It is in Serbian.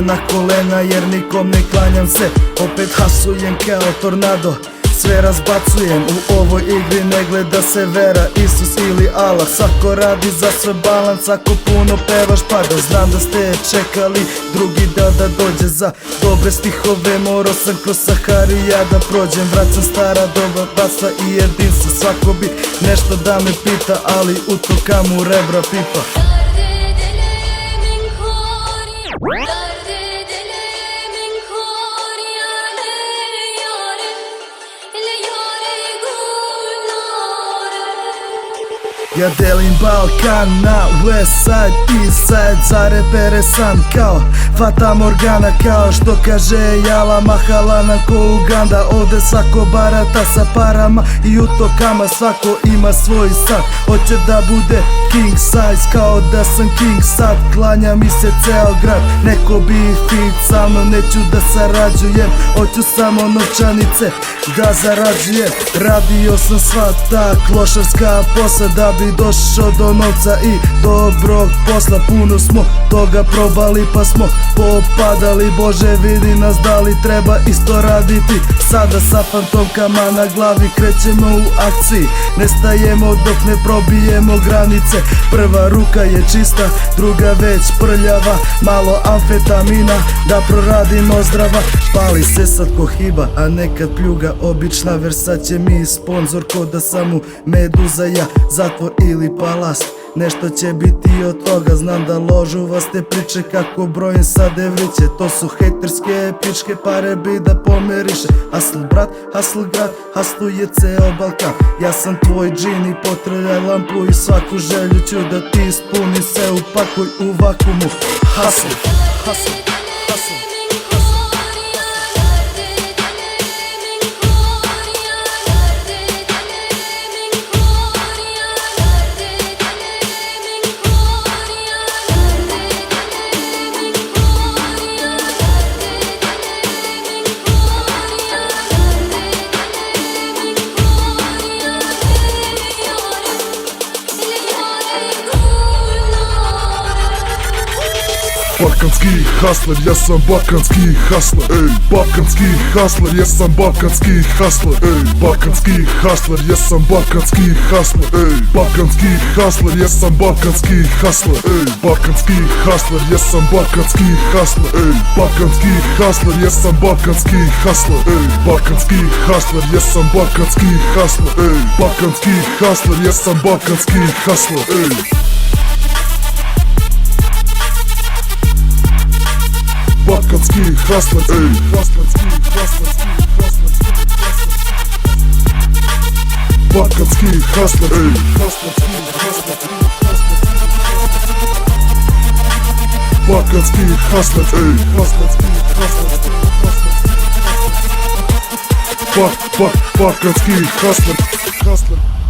se na kolena jer nikom ne klanjam se. Opet hasujem kao tornado, sve razbacujem. U ovoj igri ne gleda se vera, Isus ili Allah. Svako radi za sve balans, ako puno pevaš pada. Znam da ste čekali drugi dan da dođe za dobre stihove. Morao sam kroz Saharija da prođem. Vraćam stara doba bratstva i jedinstva. Svako bi nešto da me pita, ali utoka mu rebra pipa. Ja delim Balkan na West Side, East Side. Za repere sam kao Fata Morgana, kao što kaže Jala Mahalana ko Uganda. Ovde svako barata sa parama i utokama, svako ima svoj san. Hoće da bude king size, kao da sam king sad. Klanja mi se ceo grad, neko bi fit sa mnom. Neću da sarađujem, hoću samo novčanice da zarađujem. Radio sam sva ta klošarska posla da bi došao do novca i dobrog posla. Puno smo toga probali pa smo popadali. Bože vidi nas da li treba isto raditi. Sada sa fantomkama na glavi krećemo u akciji. Ne stajemo dok ne probijemo granice. Prva ruka je čista, druga već prljava. Malo amfetamina da proradimo zdrava. Pali se sad ko hiba, a nekad pljuga obična. Versace mi je sponzor, ko da sam u Meduza ja. Zatvor ili palast, nešto će biti od toga. Znam da ložu vas te priče kako brojim sad evriće. To su hejterske pičke, pare bi da pomeriše. Hasl brat, hasl grad, hasluje ceo Balkan. Ja sam tvoj džin i potrljaj lampu i svaku želju ću da ti ispuni. Se upakuj u vakumu. Hasl, hasl, hasl. Balkanski hasler, ja sam balkanski hasler. Ej, balkanski hasler, ja sam balkanski hasler. Ej, balkanski hasler, ja sam balkanski hasler. Ej, balkanski hasler, ja sam balkanski hasler. Ej, balkanski hasler, ja sam balkanski hasler. Ej, balkanski hasler, ja sam balkanski hasler. Ej, balkanski hasler, ja sam balkanski hasler. Ej, balkanski hasler, ja sam balkanski hasler. Ej. Balkanski hasler, ej, balkanski hasler, balkanski hasler, ej, balkanski hasler, ej, balkanski hasler.